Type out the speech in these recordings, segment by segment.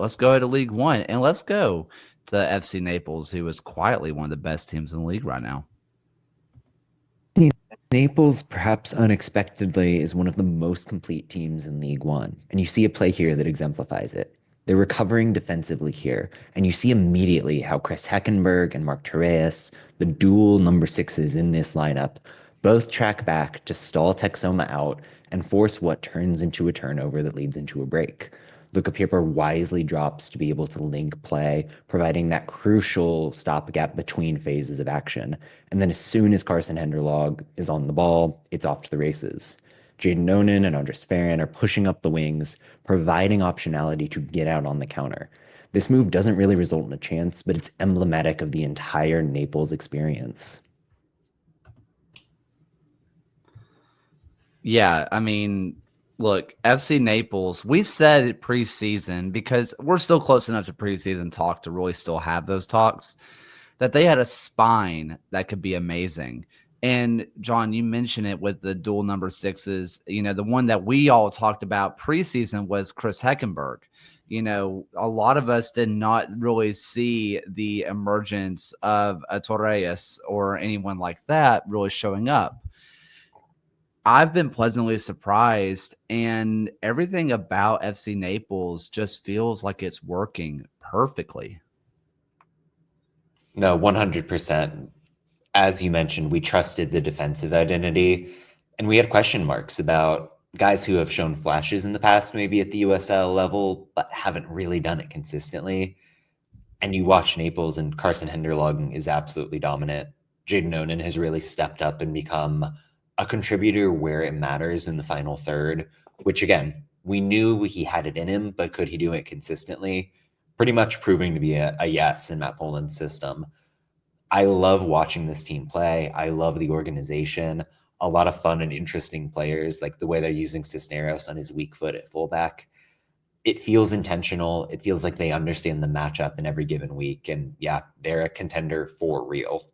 let's go to League One and let's go to FC Naples, who is quietly one of the best teams in the league right now. Naples, perhaps unexpectedly, is one of the most complete teams in League One, and you see a play here that exemplifies it. They're recovering defensively here, and you see immediately how Chris Heckenberg and Mark Torres, the dual number sixes in this lineup, both track back to stall Texoma out and force what turns into a turnover that leads into a break. Luka Pieper wisely drops to be able to link play, providing that crucial stopgap between phases of action. And then as soon as Carson Henderlog is on the ball, it's off to the races. Jaden Nonan and Andres Ferrin are pushing up the wings, providing optionality to get out on the counter. This move doesn't really result in a chance, but it's emblematic of the entire Naples experience. Yeah, I mean, look, FC Naples, we said preseason because we're still close enough to preseason talk to really still have those talks, that they had a spine that could be amazing. And John, you mentioned it with the dual number sixes. The one that we all talked about preseason was Chris Heckenberg. A lot of us did not really see the emergence of a Torres or anyone like that really showing up. I've been pleasantly surprised, and everything about FC Naples just feels like it's working perfectly. No, 100%. As you mentioned, we trusted the defensive identity, and we had question marks about guys who have shown flashes in the past, maybe at the USL level, but haven't really done it consistently. And you watch Naples, and Carson Henderlog is absolutely dominant. Jaden Onan has really stepped up and become a contributor where it matters in the final third, which again, we knew he had it in him, but could he do it consistently? Pretty much proving to be a yes in Matt Poland's system. I love watching this team play. I love the organization. A lot of fun and interesting players, like the way they're using Cisneros on his weak foot at fullback. It feels intentional. It feels like they understand the matchup in every given week. And yeah, they're a contender for real.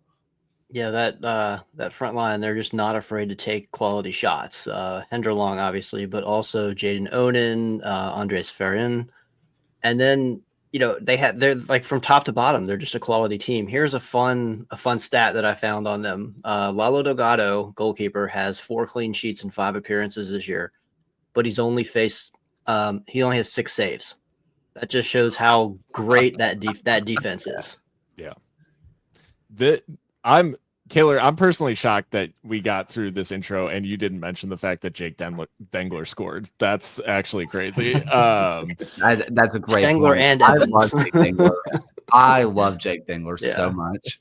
Yeah, that front line, they're just not afraid to take quality shots. Henderlong, obviously, but also Jaden Onan, Andres Ferrin. And then, they're like from top to bottom, they're just a quality team. Here's a fun stat that I found on them. Lalo Delgado, goalkeeper, has 4 clean sheets in 5 appearances this year, but he only has 6 saves. That just shows how great that defense is. Yeah. I'm personally shocked that we got through this intro and you didn't mention the fact that Jake Dengler scored. That's actually crazy. That's a great Dengler point. and I Evans. love Jake Dengler. I love Jake Dengler so much.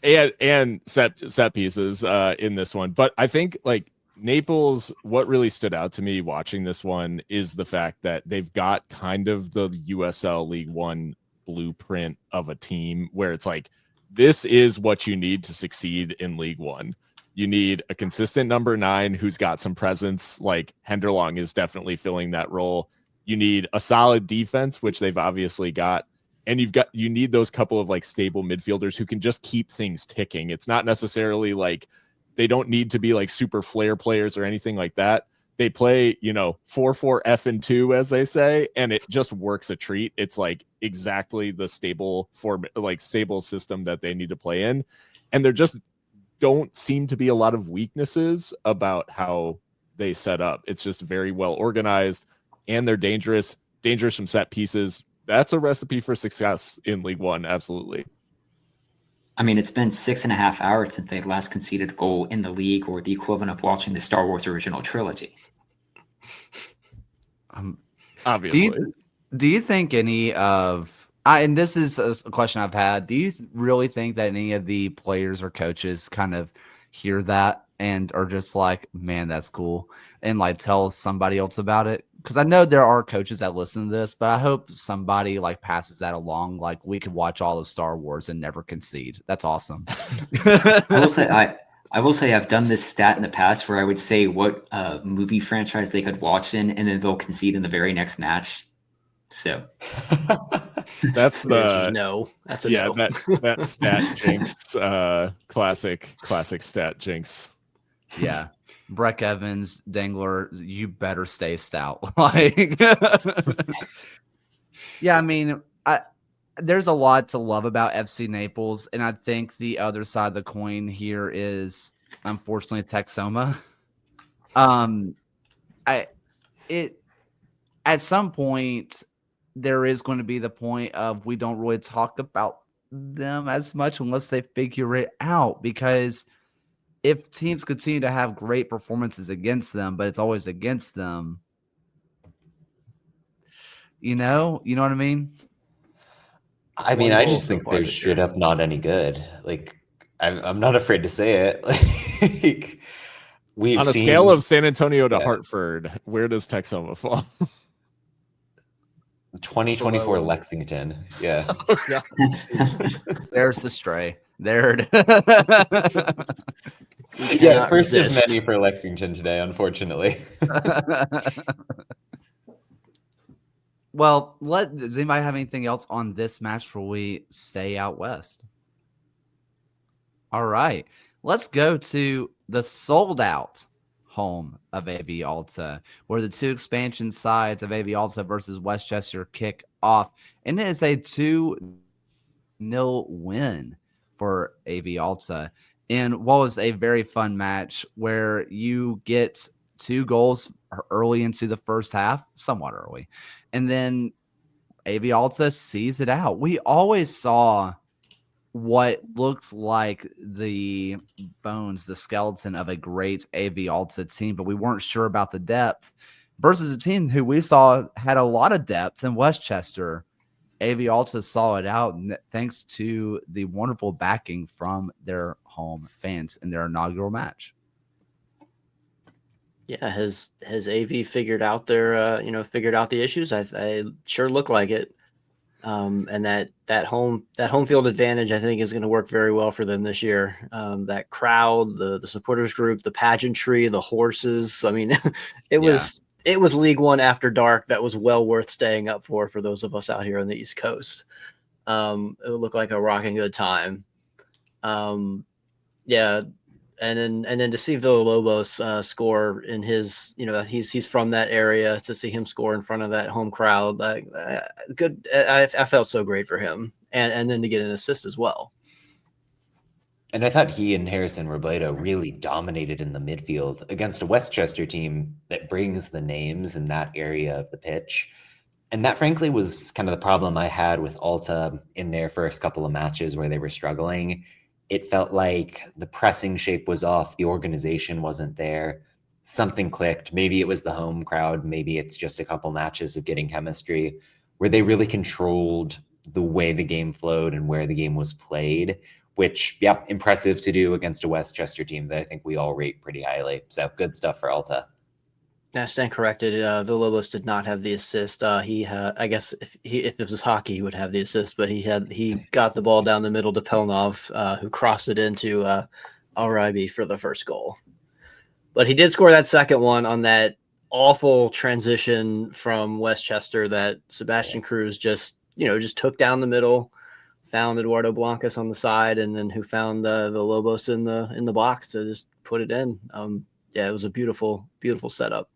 And set pieces in this one. But I think like Naples, what really stood out to me watching this one is the fact that they've got kind of the USL League One blueprint of a team where it's like, this is what you need to succeed in League One. You need a consistent number 9 who's got some presence, like Henderlong is definitely filling that role. You need a solid defense, which they've obviously got. And you need those couple of like stable midfielders who can just keep things ticking. It's not necessarily like they don't need to be like super flair players or anything like that. They play, 4-4-F and 2, as they say, and it just works a treat. It's like exactly the stable system that they need to play in. And there just don't seem to be a lot of weaknesses about how they set up. It's just very well organized, and they're dangerous from set pieces. That's a recipe for success in League One. Absolutely. I mean, it's been 6.5 hours since they last conceded a goal in the league, or the equivalent of watching the Star Wars original trilogy. Obviously. Do you think any of and this is a question I've had, do you really think that any of the players or coaches kind of hear that and are just like, man, that's cool, and like tell somebody else about it? Because I know there are coaches that listen to this, but I hope somebody like passes that along. Like, we could watch all of Star Wars and never concede. That's awesome. I will say I've done this stat in the past where I would say what movie franchise they could watch in, and then they'll concede in the very next match. So that's the no. That's a yeah. no. that stat jinx, classic stat jinx. Yeah. Breck Evans, Dangler, you better stay stout. Like, yeah, I mean, there's a lot to love about FC Naples, and I think the other side of the coin here is unfortunately Texoma. At some point there is going to be the point of we don't really talk about them as much unless they figure it out, because if teams continue to have great performances against them, but it's always against them, you know what I mean? I mean, One I goal just so think far they're this straight year. up not any good. Like, I'm not afraid to say it. Like, we've On a seen scale of San Antonio to yeah. Hartford, where does Texoma fall? 2024 Below 'em. Lexington. Yeah. Oh, God. There's the stray. There. We Yeah, cannot first of resist. many for Lexington today, unfortunately. Well, does anybody have anything else on this match before we stay out west? All right, let's go to the sold out home of AV Alta, where the two expansion sides of AV Alta versus Westchester kick off, and it is a 2-0 win for AV Alta. And what was a very fun match where you get 2 goals early into the first half, somewhat early, and then AV Alta sees it out. We always saw what looks like the bones, the skeleton of a great AV Alta team, but we weren't sure about the depth versus a team who we saw had a lot of depth in Westchester. AV Alta saw it out thanks to the wonderful backing from their home fans in their inaugural match. Yeah, has AV figured out their figured out the issues? I sure look like it. And that home field advantage, I think, is going to work very well for them this year. That crowd, the supporters group, the pageantry, the horses. I mean, it was League One after dark. That was well worth staying up for those of us out here on the East Coast. It would look like a rocking good time. Yeah. And then to see Villalobos score in his, he's from that area, to see him score in front of that home crowd, like good. I felt so great for him, and then to get an assist as well. And I thought he and Harrison Robledo really dominated in the midfield against a Westchester team that brings the names in that area of the pitch. And that, frankly, was kind of the problem I had with Alta in their first couple of matches where they were struggling. It felt like the pressing shape was off. The organization wasn't there. Something clicked. Maybe it was the home crowd. Maybe it's just a couple matches of getting chemistry where they really controlled the way the game flowed and where the game was played, which, yeah, impressive to do against a Westchester team that I think we all rate pretty highly. So good stuff for Alta. I stand corrected. Villalobos did not have the assist. He had, I guess, if it was hockey, he would have the assist, but he got the ball down the middle to Pelnov, who crossed it into Al-Raibi for the first goal. But he did score that second one on that awful transition from Westchester that Sebastian Cruz just took down the middle, found Eduardo Blancas on the side, and then who found Villalobos in the box to just put it in. Yeah, it was a beautiful, beautiful setup.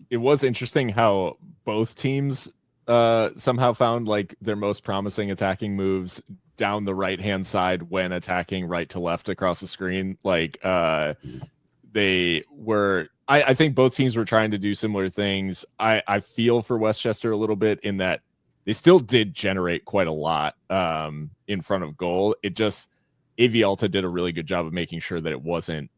It was interesting how both teams somehow found like their most promising attacking moves down the right-hand side when attacking right to left across the screen. Like they were, I think both teams were trying to do similar things. I feel for Westchester a little bit in that they still did generate quite a lot in front of goal. It just, AV Alta did a really good job of making sure that it wasn't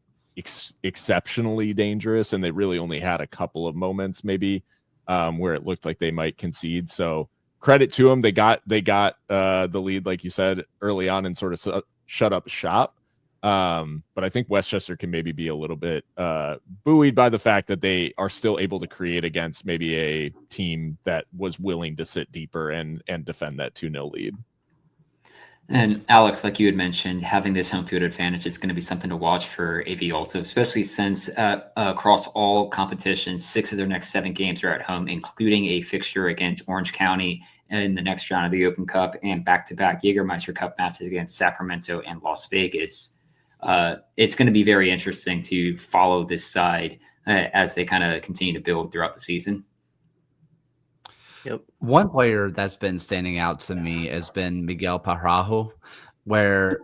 exceptionally dangerous, and they really only had a couple of moments maybe where it looked like they might concede. So credit to them. They got the lead, like you said, early on and sort of shut up shop. But I think Westchester can maybe be a little bit buoyed by the fact that they are still able to create against maybe a team that was willing to sit deeper and defend that 2-0 lead. And Alex, like you had mentioned, having this home field advantage is going to be something to watch for AV Alta, especially since across all competitions, 6 of their next 7 games are at home, including a fixture against Orange County in the next round of the Open Cup and back-to-back Jägermeister Cup matches against Sacramento and Las Vegas. it's going to be very interesting to follow this side as they kind of continue to build throughout the season. Yep. One player that's been standing out to me has been Miguel Pajarajo, where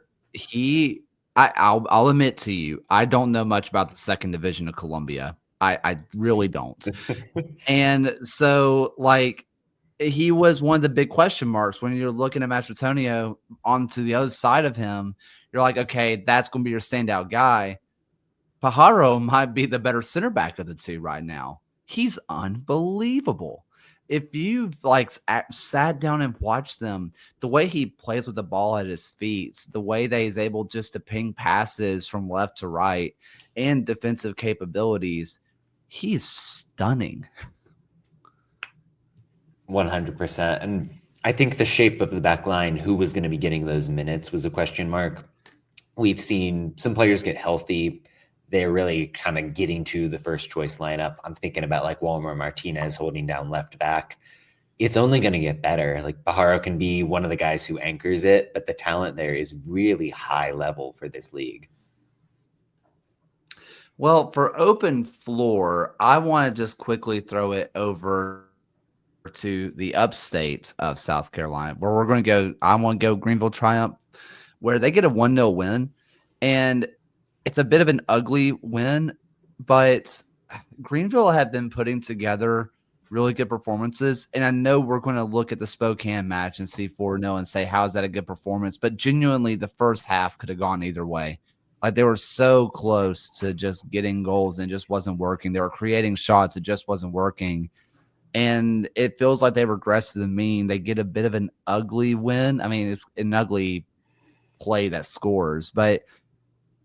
I'll admit to you, I don't know much about the second division of Colombia. I really don't. And so, like, he was one of the big question marks when you're looking at Mastritonio onto the other side of him. You're like, okay, that's going to be your standout guy. Pajaro might be the better center back of the two right now. He's unbelievable. If you've sat down and watched them, the way he plays with the ball at his feet, the way that he's able just to ping passes from left to right, and defensive capabilities, he's stunning. 100%. And I think the shape of the back line, who was going to be getting those minutes, was a question mark. We've seen some players get healthy. They're really kind of getting to the first choice lineup. I'm thinking about like Walmer Martinez holding down left back. It's only going to get better. Like Pajaro can be one of the guys who anchors it, but the talent there is really high level for this league. Well, for open floor, I want to just quickly throw it over to the upstate of South Carolina, where we're going to go. I want to go Greenville Triumph, where they get a 1-0 win. And it's a bit of an ugly win, but Greenville have been putting together really good performances. And I know we're going to look at the Spokane match and see 4-0 and say, how is that a good performance? But genuinely, the first half could have gone either way. Like, they were so close to just getting goals and it just wasn't working. They were creating shots. It just wasn't working. And it feels like they regressed to the mean. They get a bit of an ugly win. I mean, it's an ugly play that scores, but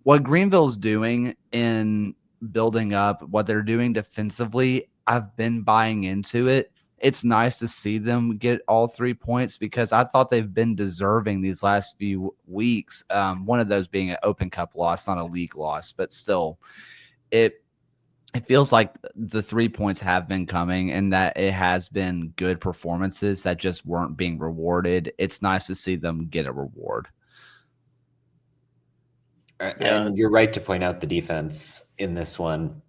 what Greenville's doing in building up, what they're doing defensively, I've been buying into it. It's nice to see them get all 3 points because I thought they've been deserving these last few weeks. One of those being an Open Cup loss, not a league loss, but still, it feels like the 3 points have been coming and that it has been good performances that just weren't being rewarded. It's nice to see them get a reward. Yeah. And you're right to point out the defense in this one.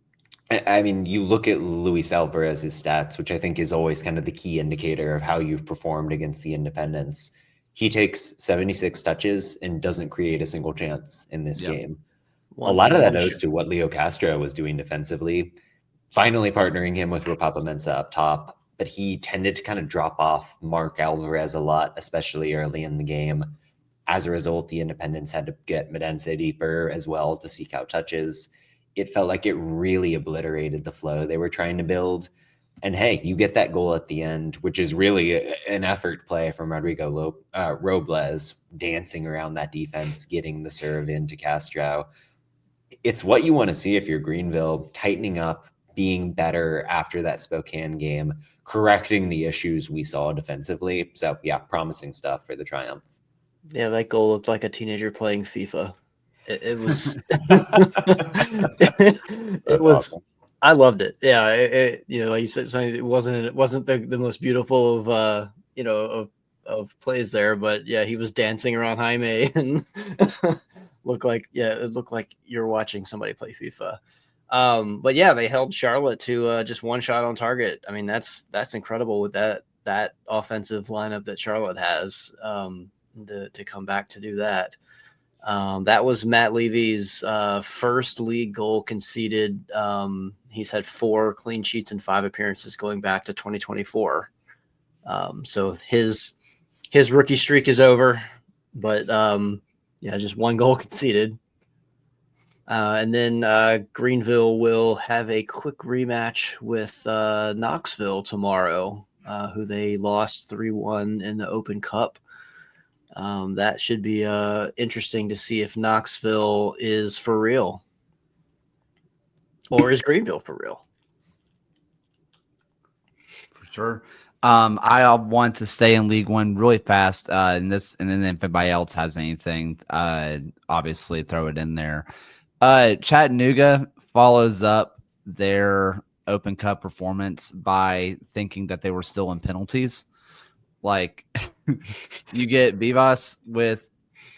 I mean, you look at Luis Alvarez's stats, which I think is always kind of the key indicator of how you've performed against the Independents. He takes 76 touches and doesn't create a single chance in this game. A lot of that owes to what Leo Castro was doing defensively, finally partnering him with Rapapa Mensah up top. But he tended to kind of drop off Mark Alvarez a lot, especially early in the game. As a result, the Independents had to get Medense deeper as well to seek out touches. It felt like it really obliterated the flow they were trying to build. And hey, you get that goal at the end, which is really an effort play from Rodrigo Robles, dancing around that defense, getting the serve into Castro. It's what you want to see if you're Greenville, tightening up, being better after that Spokane game, correcting the issues we saw defensively. So yeah, promising stuff for the Triumph. Yeah, that goal looked like a teenager playing FIFA. It was. It was. Awesome. I loved it. Yeah, like you said, it wasn't the most beautiful of of plays there, but yeah, he was dancing around Jaime and it looked like you're watching somebody play FIFA. But yeah, they held Charlotte to just one shot on target. I mean, that's incredible with that offensive lineup that Charlotte has. To come back to do that. That was Matt Levy's first league goal conceded. He's had 4 clean sheets and 5 appearances going back to 2024. So his rookie streak is over, but just 1 goal conceded. And then Greenville will have a quick rematch with Knoxville tomorrow, who they lost 3-1 in the Open Cup. That should be interesting to see if Knoxville is for real, or is Greenville for real? For sure. I want to stay in League One really fast. And then if anybody else has anything, obviously throw it in there. Chattanooga follows up their Open Cup performance by thinking that they were still in penalties. Like, you get Vivas with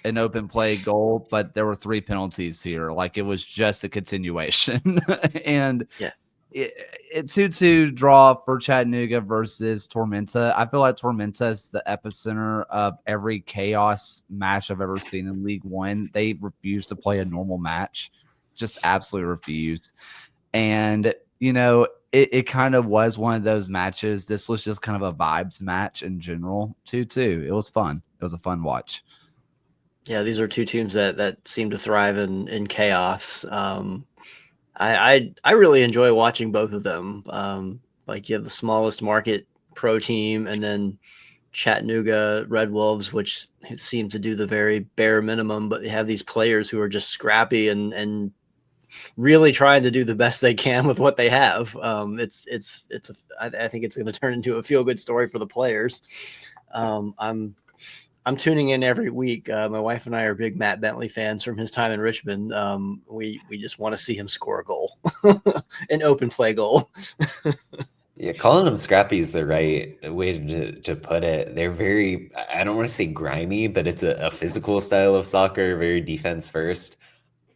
an open play goal, but there were 3 penalties here. Like, it was just a continuation. And Yeah. It 2-2 draw for Chattanooga versus Tormenta. I feel like Tormenta is the epicenter of every chaos match I've ever seen in League One. They refuse to play a normal match, just absolutely refuse. And, it kind of was one of those matches. This was just kind of a vibes match in general, 2-2. It was fun. It was a fun watch. Yeah, these are two teams that seem to thrive in chaos. I really enjoy watching both of them. Like, you have the smallest market pro team, and then Chattanooga Red Wolves, which seem to do the very bare minimum, but they have these players who are just scrappy and really trying to do the best they can with what they have. I think it's going to turn into a feel good story for the players. I'm tuning in every week. My wife and I are big Matt Bentley fans from his time in Richmond. We just want to see him score a goal, an open play goal. Yeah, calling them scrappy is the right way to put it. They're very, I don't want to say grimy, but it's a physical style of soccer, very defense first.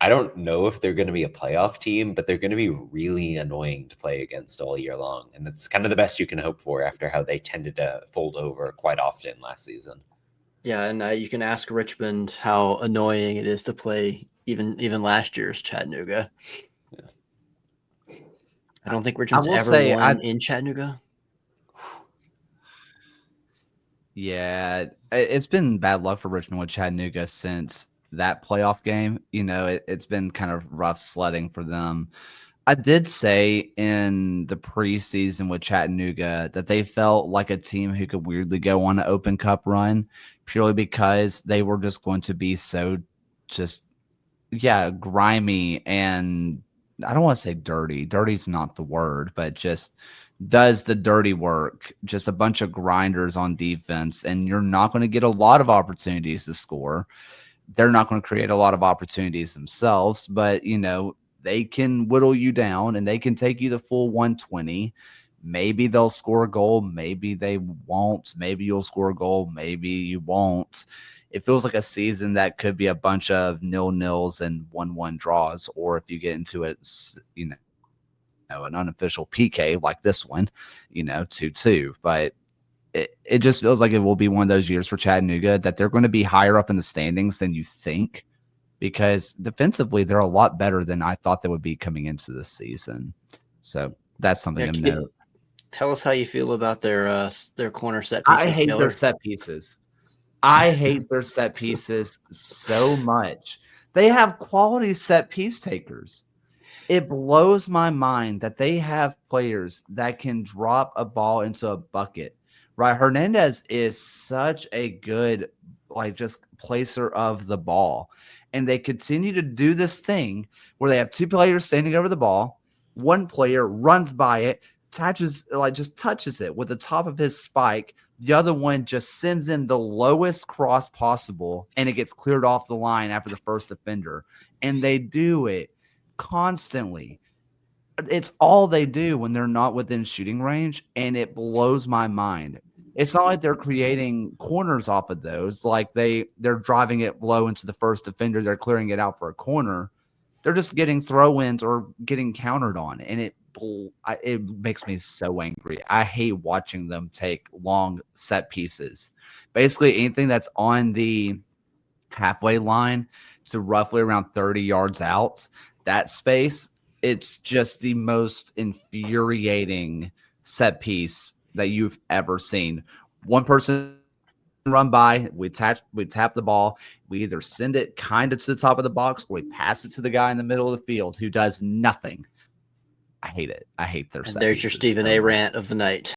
I don't know if they're going to be a playoff team, but they're going to be really annoying to play against all year long. And that's kind of the best you can hope for after how they tended to fold over quite often last season. Yeah, and you can ask Richmond how annoying it is to play even last year's Chattanooga. Yeah. I don't think Richmond's ever won in Chattanooga. Yeah, it's been bad luck for Richmond with Chattanooga since that playoff game. It's been kind of rough sledding for them. I did say in the preseason with Chattanooga that they felt like a team who could weirdly go on an Open Cup run purely because they were just going to be so grimy, and I don't want to say dirty. Dirty's not the word, but just does the dirty work. Just a bunch of grinders on defense, and you're not going to get a lot of opportunities to score. They're not going to create a lot of opportunities themselves, but they can whittle you down and they can take you the full 120. Maybe they'll score a goal, maybe they won't. Maybe you'll score a goal, maybe you won't. It feels like a season that could be a bunch of 0-0s and 1-1 draws, or if you get into it, an unofficial PK like this one, 2-2. But it just feels like it will be one of those years for Chattanooga that they're going to be higher up in the standings than you think, because defensively they're a lot better than I thought they would be coming into this season. So that's something to note. Tell us how you feel about their corner set pieces. I hate their set pieces. I hate their set pieces so much. They have quality set piece takers. It blows my mind that they have players that can drop a ball into a bucket, right? Hernandez is such a good, just placer of the ball. And they continue to do this thing where they have 2 players standing over the ball. One player runs by it, just touches it with the top of his spike. The other one just sends in the lowest cross possible, and it gets cleared off the line after the first defender. And they do it constantly. It's all they do when they're not within shooting range, and it blows my mind. It's not like they're creating corners off of those. Like they're driving it low into the first defender. They're clearing it out for a corner. They're just getting throw-ins or getting countered on, and it makes me so angry. I hate watching them take long set pieces. Basically, anything that's on the halfway line to roughly around 30 yards out, that space, it's just the most infuriating set piece that you've ever seen. One person run by, we tap the ball, we either send it kind of to the top of the box or we pass it to the guy in the middle of the field who does nothing. I hate it. I hate their set There's your Stephen A. rant of the night.